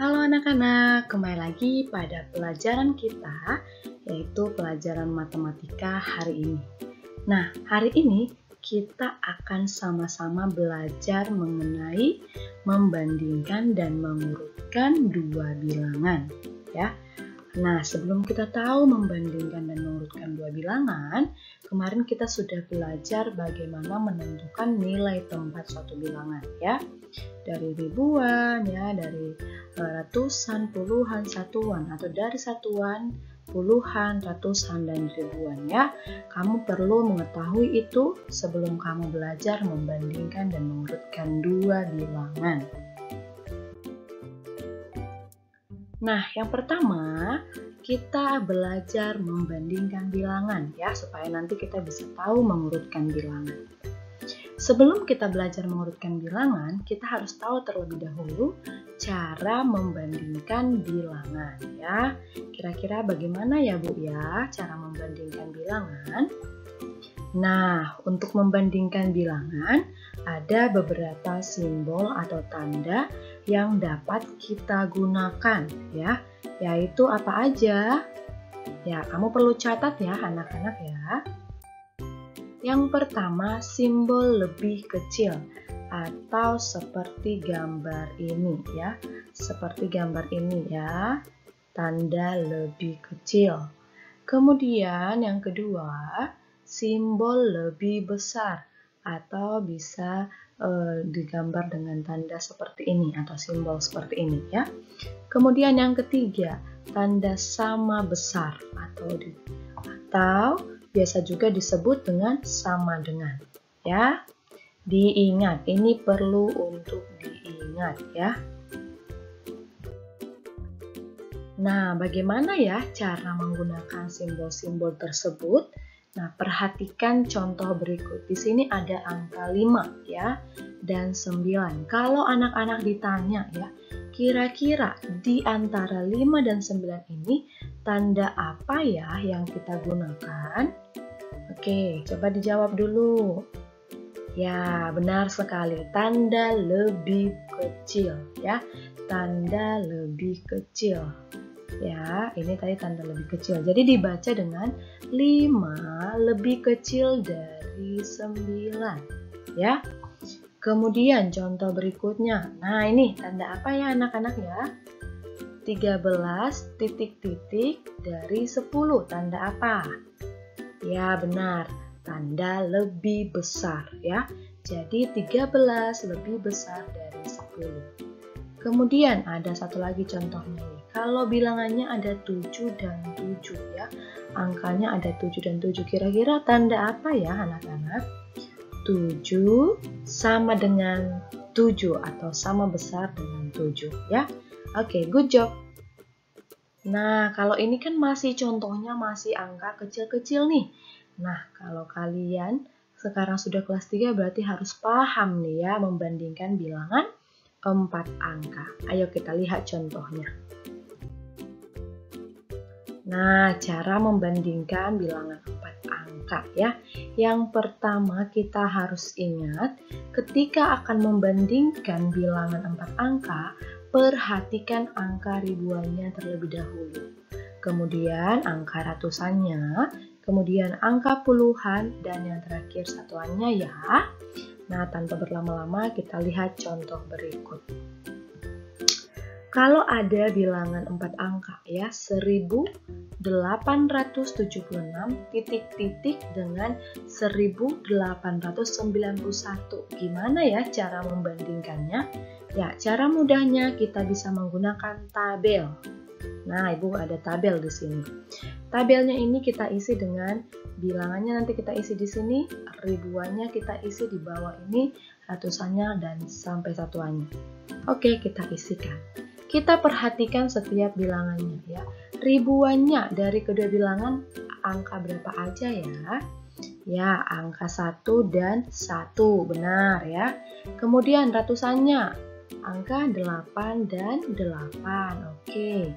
Halo anak-anak, kembali lagi pada pelajaran kita, yaitu pelajaran matematika hari ini. Nah, hari ini kita akan sama-sama belajar mengenai membandingkan dan mengurutkan dua bilangan, ya. Nah, sebelum kita tahu membandingkan dan mengurutkan dua bilangan, kemarin kita sudah belajar bagaimana menentukan nilai tempat suatu bilangan, ya. Dari ribuan, ya, dari ratusan, puluhan, satuan, atau dari satuan, puluhan, ratusan, dan ribuan, ya. Kamu perlu mengetahui itu sebelum kamu belajar membandingkan dan mengurutkan dua bilangan. Nah, yang pertama, kita belajar membandingkan bilangan, ya, supaya nanti kita bisa tahu mengurutkan bilangan. Sebelum kita belajar mengurutkan bilangan, kita harus tahu terlebih dahulu cara membandingkan bilangan, ya. Kira-kira bagaimana ya, Bu, ya, cara membandingkan bilangan? Nah, untuk membandingkan bilangan, ada beberapa simbol atau tanda yang dapat kita gunakan, ya, yaitu apa aja? Ya, kamu perlu catat ya, anak-anak ya. Yang pertama, simbol lebih kecil atau seperti gambar ini, ya. Seperti gambar ini ya, tanda lebih kecil. Kemudian yang kedua, simbol lebih besar atau bisa digambar dengan tanda seperti ini atau simbol seperti ini, ya. Kemudian yang ketiga, tanda sama besar atau biasa juga disebut dengan sama dengan, ya. Diingat, ini perlu untuk diingat, ya. Nah, bagaimana ya cara menggunakan simbol-simbol tersebut? Nah, perhatikan contoh berikut. Di sini ada angka 5 ya dan 9. Kalau anak-anak ditanya ya, kira-kira di antara 5 dan 9 ini tanda apa ya yang kita gunakan? Oke, coba dijawab dulu. Ya, benar sekali. Tanda lebih kecil ya. Tanda lebih kecil. Ya, ini tadi tanda lebih kecil. Jadi dibaca dengan 5 lebih kecil dari 9. Ya. Kemudian contoh berikutnya. Nah, ini tanda apa ya anak-anak ya? 13 titik-titik dari 10. Tanda apa? Ya, benar. Tanda lebih besar ya. Jadi 13 lebih besar dari 10. Kemudian ada satu lagi contohnya nih. Kalau bilangannya ada 7 dan 7 ya. Angkanya ada 7 dan 7. Kira-kira tanda apa ya anak-anak? 7 sama dengan 7 atau sama besar dengan 7 ya. Oke, good job. Nah, kalau ini kan masih contohnya masih angka kecil-kecil nih. Nah, kalau kalian sekarang sudah kelas 3 berarti harus paham nih ya membandingkan bilangan 4 angka. Ayo kita lihat contohnya. Nah, cara membandingkan bilangan 4 angka ya. Yang pertama kita harus ingat, ketika akan membandingkan bilangan 4 angka, perhatikan angka ribuannya terlebih dahulu. Kemudian angka ratusannya, kemudian angka puluhan, dan yang terakhir satuannya ya. Nah, tanpa berlama-lama kita lihat contoh berikut. Kalau ada bilangan 4 angka ya, 1876 titik-titik dengan 1891. Gimana ya cara membandingkannya? Ya, cara mudahnya kita bisa menggunakan tabel. Nah, Ibu ada tabel di sini. Tabelnya ini kita isi dengan bilangannya nanti kita isi di sini, ribuannya kita isi di bawah ini, ratusannya dan sampai satuannya. Oke, kita isikan. Kita perhatikan setiap bilangannya ya. Ribuannya dari kedua bilangan angka berapa aja ya? Ya, angka 1 dan 1, benar ya. Kemudian ratusannya angka 8 dan 8. Oke.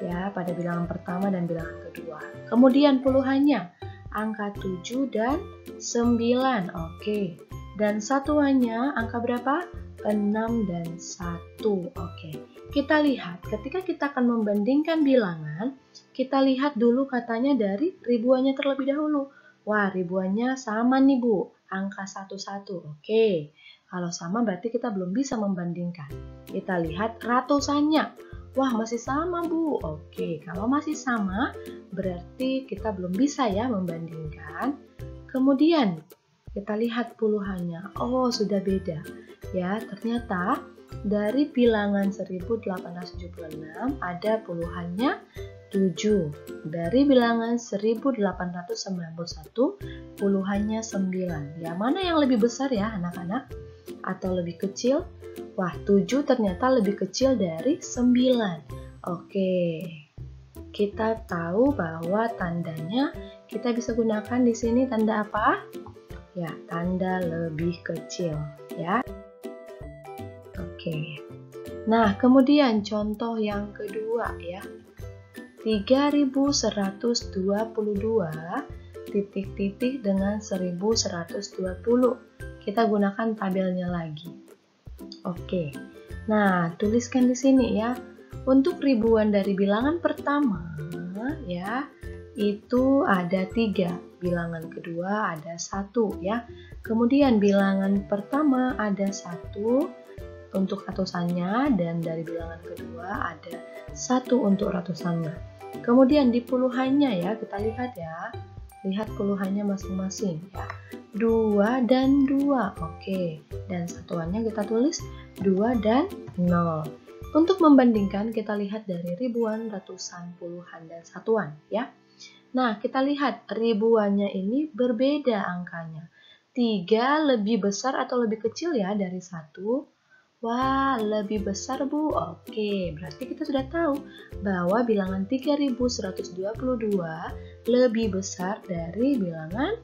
Ya, pada bilangan pertama dan bilangan kedua. Kemudian puluhannya angka 7 dan 9. Oke. Dan satuannya angka berapa? 6 dan 1. Oke, kita lihat ketika kita akan membandingkan bilangan, kita lihat dulu katanya dari ribuannya terlebih dahulu. Wah, ribuannya sama nih Bu, angka 11. Oke, kalau sama berarti kita belum bisa membandingkan. Kita lihat ratusannya. Wah, masih sama Bu. Oke, kalau masih sama berarti kita belum bisa ya membandingkan. Kemudian kita lihat puluhannya. Oh, sudah beda. Ya, ternyata dari bilangan 1876 ada puluhannya 7. Dari bilangan 1891 puluhannya 9. Ya, mana yang lebih besar ya anak-anak? Atau lebih kecil? Wah, 7 ternyata lebih kecil dari 9. Oke. Kita tahu bahwa tandanya kita bisa gunakan di sini tanda apa? Ya, tanda lebih kecil, ya. Oke. Nah, kemudian contoh yang kedua ya. 3122 titik-titik dengan 1120. Kita gunakan tabelnya lagi. Oke. Nah, tuliskan di sini ya. Untuk ribuan dari bilangan pertama ya, itu ada 3. Bilangan kedua ada 1 ya. Kemudian bilangan pertama ada 1 untuk ratusannya, dan dari bilangan kedua ada 1 untuk ratusannya. Kemudian di puluhannya ya, kita lihat ya. Lihat puluhannya masing-masing ya. 2 dan 2. Oke. Dan satuannya kita tulis 2 dan 0. Untuk membandingkan, kita lihat dari ribuan, ratusan, puluhan, dan satuan ya. Nah, kita lihat ribuannya ini berbeda angkanya. 3 lebih besar atau lebih kecil ya dari 1? Wah, lebih besar Bu. Oke, berarti kita sudah tahu bahwa bilangan 3122 lebih besar dari bilangan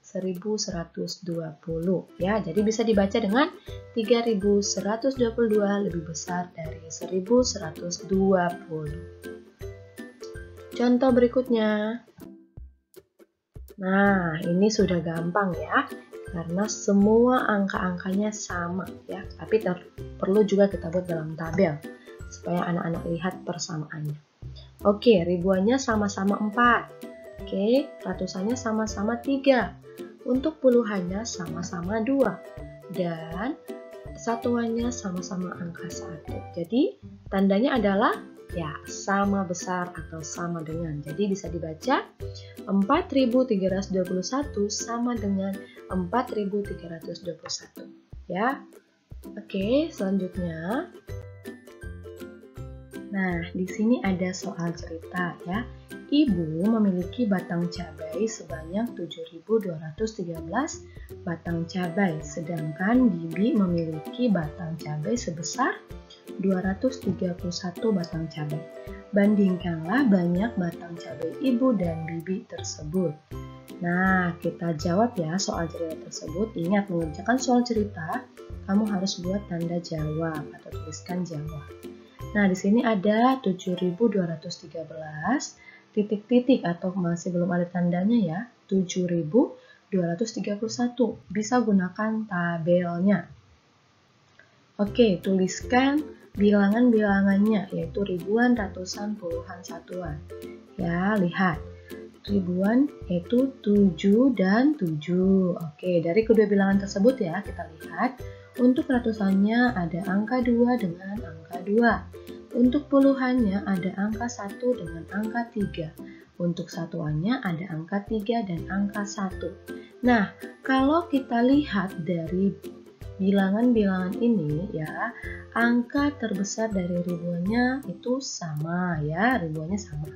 1120 ya. Jadi bisa dibaca dengan 3122 lebih besar dari 1120. Contoh berikutnya. Nah, ini sudah gampang ya, karena semua angka-angkanya sama ya. Tapi perlu juga kita buat dalam tabel supaya anak-anak lihat persamaannya. Oke, ribuannya sama-sama 4. Oke, ratusannya sama-sama 3. Untuk puluhannya sama-sama 2. Dan satuannya sama-sama angka 1. Jadi, tandanya adalah ya sama besar atau sama dengan. Jadi bisa dibaca 4321 sama dengan 4321 ya. Oke, selanjutnya. Nah, di sini ada soal cerita ya. Ibu memiliki batang cabai sebanyak 7.213 batang cabai, sedangkan Bibi memiliki batang cabai sebesar 231 batang cabai. Bandingkanlah banyak batang cabai Ibu dan Bibi tersebut. Nah, kita jawab ya soal cerita tersebut. Ingat, mengerjakan soal cerita, kamu harus buat tanda jawab atau tuliskan jawab. Nah, di sini ada 7.213 titik-titik atau masih belum ada tandanya ya, 7.231. Bisa gunakan tabelnya. Oke, tuliskan bilangan-bilangannya, yaitu ribuan, ratusan, puluhan, satuan. Ya, lihat. Ribuan yaitu 7 dan 7. Oke, dari kedua bilangan tersebut ya, kita lihat. Untuk ratusannya ada angka 2 dengan angka 2. Untuk puluhannya ada angka 1 dengan angka 3. Untuk satuannya ada angka 3 dan angka 1. Nah, kalau kita lihat dari bilangan-bilangan ini ya, angka terbesar dari ribuannya itu sama ya, ribuannya sama.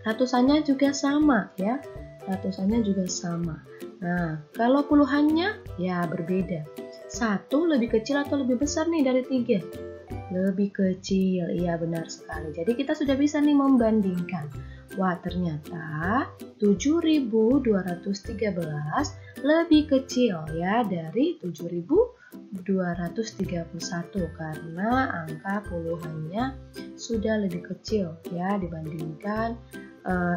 Ratusannya juga sama ya, ratusannya juga sama. Nah, kalau puluhannya ya berbeda. 1 lebih kecil atau lebih besar nih dari 3? Lebih kecil, iya benar sekali. Jadi kita sudah bisa nih membandingkan. Wah, ternyata 7.213 lebih kecil ya dari 7.231 karena angka puluhannya sudah lebih kecil ya dibandingkan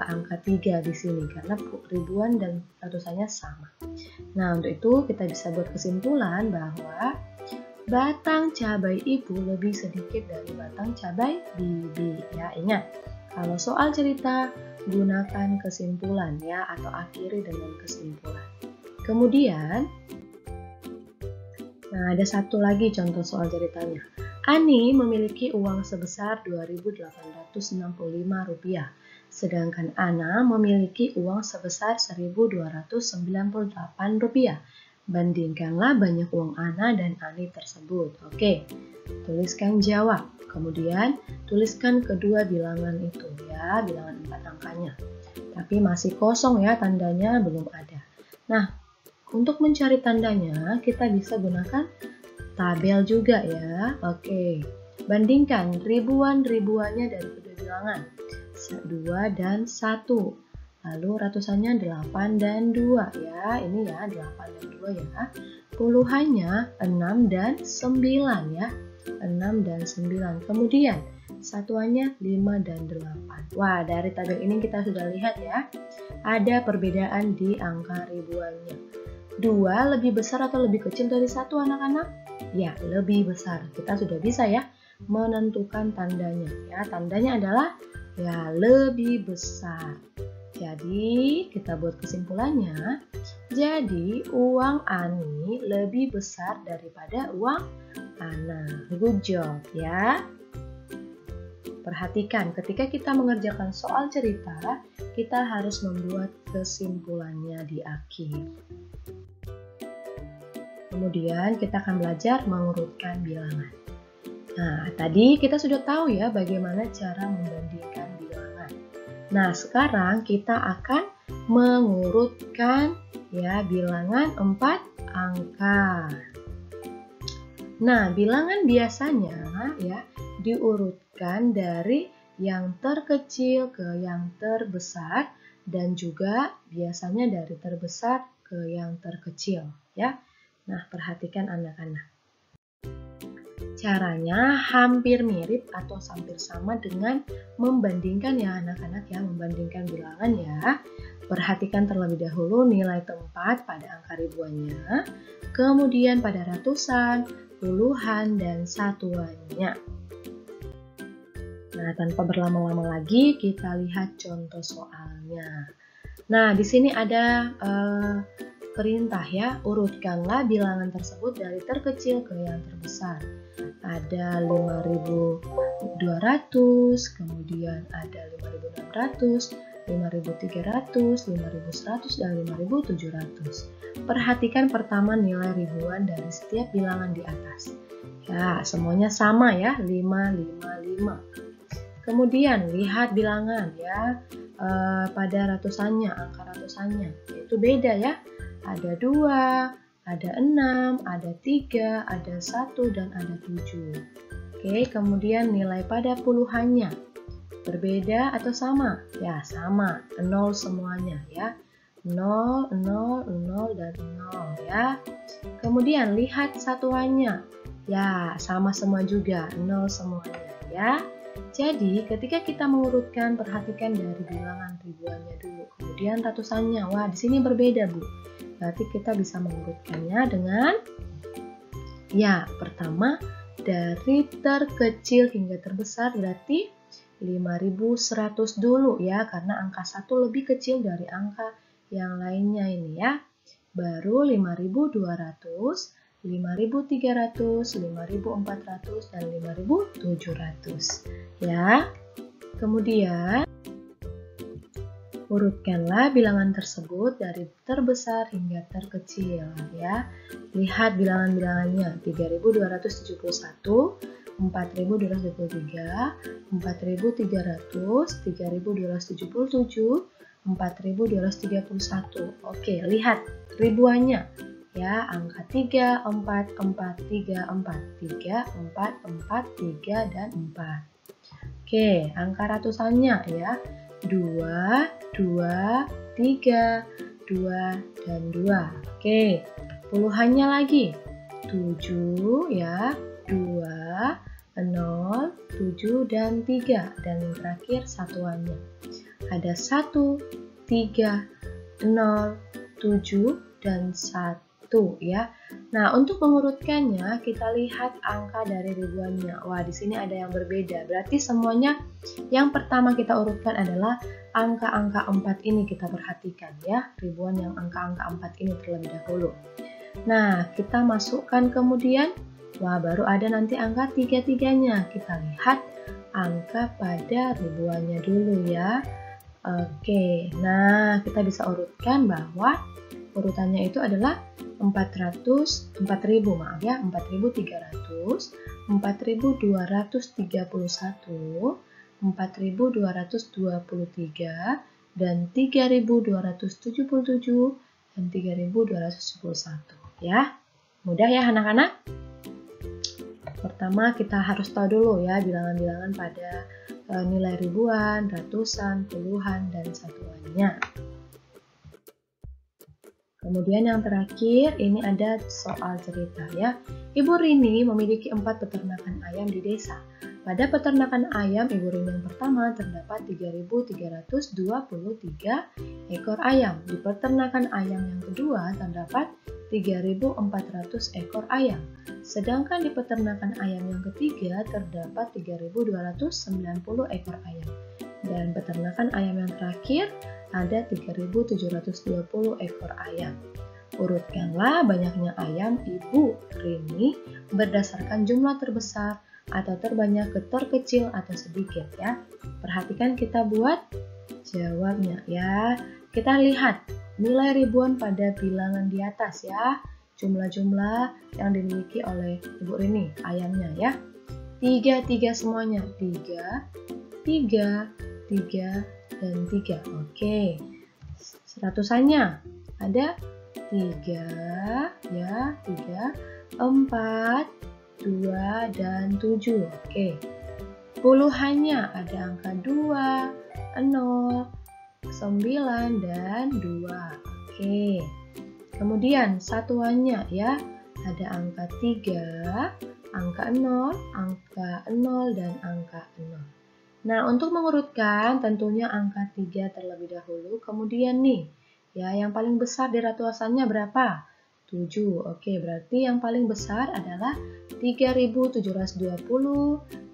angka 3 di sini karena ribuan dan ratusannya sama. Nah, untuk itu kita bisa buat kesimpulan bahwa batang cabai ibu lebih sedikit dari batang cabai bibi. Ya, ingat, kalau soal cerita gunakan kesimpulan ya, atau akhiri dengan kesimpulan. Kemudian, nah ada satu lagi contoh soal ceritanya. Ani memiliki uang sebesar Rp2.865, sedangkan Ana memiliki uang sebesar Rp1.298. Bandingkanlah banyak uang Ana dan Ani tersebut. Oke, tuliskan jawab. Kemudian tuliskan kedua bilangan itu ya, bilangan 4 angkanya. Tapi masih kosong ya, tandanya belum ada. Nah, untuk mencari tandanya kita bisa gunakan tabel juga ya. Oke, bandingkan ribuannya dari kedua bilangan. 2 dan 1. Lalu ratusannya 8 dan 2 ya. Ini ya 8 dan 2 ya. Puluhannya 6 dan 9 ya. 6 dan 9. Kemudian satuannya 5 dan 8. Wah, dari tabel ini kita sudah lihat ya. Ada perbedaan di angka ribuannya. 2 lebih besar atau lebih kecil dari 1 anak-anak? Ya, lebih besar. Kita sudah bisa ya menentukan tandanya ya. Tandanya adalah ya lebih besar. Jadi, kita buat kesimpulannya. Jadi, uang Ani lebih besar daripada uang Ana. Good job ya. Perhatikan, ketika kita mengerjakan soal cerita, kita harus membuat kesimpulannya di akhir. Kemudian, kita akan belajar mengurutkan bilangan. Nah, tadi kita sudah tahu ya bagaimana cara membandingkan bilangan. Nah, sekarang kita akan mengurutkan ya bilangan 4 angka. Nah, bilangan biasanya ya diurutkan dari yang terkecil ke yang terbesar dan juga biasanya dari terbesar ke yang terkecil ya. Nah, perhatikan anak-anak. Caranya hampir mirip atau hampir sama dengan membandingkan ya anak-anak ya, membandingkan bilangan ya. Perhatikan terlebih dahulu nilai tempat pada angka ribuannya, kemudian pada ratusan, puluhan, dan satuannya. Nah, tanpa berlama-lama lagi, kita lihat contoh soalnya. Nah, di sini ada perintah ya, urutkanlah bilangan tersebut dari terkecil ke yang terbesar. Ada 5.200, kemudian ada 5.600, 5.300, 5.100, dan 5.700. Perhatikan pertama nilai ribuan dari setiap bilangan di atas. Ya, semuanya sama ya, 555. Kemudian lihat bilangan ya, pada ratusannya, angka ratusannya. Itu beda ya, ada 2, ada 6, ada 3, ada 1, dan ada 7. Oke, kemudian nilai pada puluhannya. Berbeda atau sama? Ya, sama. 0 semuanya ya. 0, 0, 0, dan 0 ya. Kemudian lihat satuannya. Ya, sama semua juga. 0 semuanya ya. Jadi, ketika kita mengurutkan, perhatikan dari bilangan ribuannya dulu. Kemudian ratusannya. Wah, di sini berbeda, Bu. Berarti kita bisa mengurutkannya dengan ya, pertama dari terkecil hingga terbesar berarti 5.100 dulu ya, karena angka 1 lebih kecil dari angka yang lainnya ini ya. Baru 5.200, 5.300, 5.400, dan 5.700 ya. Kemudian urutkanlah bilangan tersebut dari terbesar hingga terkecil ya. Lihat bilangan-bilangannya. 3.271, 4.223, 4.300, 3.277, 4.231. Oke, lihat ribuannya ya, angka 3, 4, 4, 3, 4, 3, 4, 4, 3, dan 4. Oke, angka ratusannya ya, 2, 2, 3, 2, dan 2. Oke, puluhannya lagi, 7 ya, 2, 0, 7, dan 3. Dan terakhir satuannya. Ada 1, 3, 0, 7, dan 1. ya. Nah, untuk mengurutkannya kita lihat angka dari ribuannya. Wah, di sini ada yang berbeda. Berarti semuanya yang pertama kita urutkan adalah angka-angka 4 ini kita perhatikan ya. Ribuan yang angka-angka 4 ini terlebih dahulu. Nah, kita masukkan kemudian, wah baru ada nanti angka 33-nya. Kita lihat angka pada ribuannya dulu ya. Oke, nah kita bisa urutkan bahwa urutannya itu adalah 4.300, 4.231, 4.223, dan 3.277, dan 3.211 ya. Mudah ya anak-anak? Pertama kita harus tahu dulu ya bilangan-bilangan pada nilai ribuan, ratusan, puluhan, dan satuannya. Kemudian yang terakhir ini ada soal cerita ya. Ibu Rini memiliki 4 peternakan ayam di desa. Pada peternakan ayam Ibu Rini yang pertama terdapat 3.323 ekor ayam. Di peternakan ayam yang kedua terdapat 3.400 ekor ayam. Sedangkan di peternakan ayam yang ketiga terdapat 3.290 ekor ayam. Dan peternakan ayam yang terakhir ada 3.720 ekor ayam. Urutkanlah banyaknya ayam Ibu Rini berdasarkan jumlah terbesar atau terbanyak ke terkecil atau sedikit ya. Perhatikan kita buat jawabnya ya. Kita lihat nilai ribuan pada bilangan di atas ya. Jumlah-jumlah yang dimiliki oleh Ibu Rini, ayamnya ya. 3 semuanya. 3, dan 3. Oke. Seratusannya ada 3 ya, 3, 4, 2, dan 7. Oke. Puluhannya ada angka 2, 0, 9, dan 2. Oke. Kemudian satuannya ya, ada angka 3, angka 0, dan angka 0. Nah, untuk mengurutkan tentunya angka 3 terlebih dahulu, kemudian nih, ya yang paling besar di ratusannya berapa? 7. Oke, berarti yang paling besar adalah 3.720,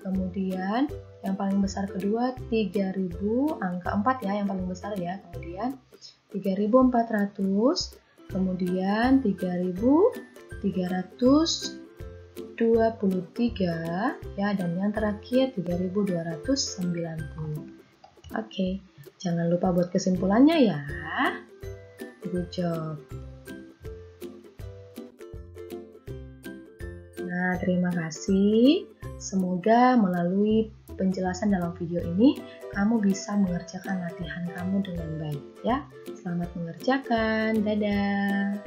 kemudian yang paling besar kedua 3.000, angka 4 ya yang paling besar ya, kemudian 3.400, kemudian 3.323 ya, dan yang terakhir 3.290. Oke, jangan lupa buat kesimpulannya ya. Good job. Nah, terima kasih. Semoga melalui penjelasan dalam video ini kamu bisa mengerjakan latihan kamu dengan baik ya. Selamat mengerjakan. Dadah.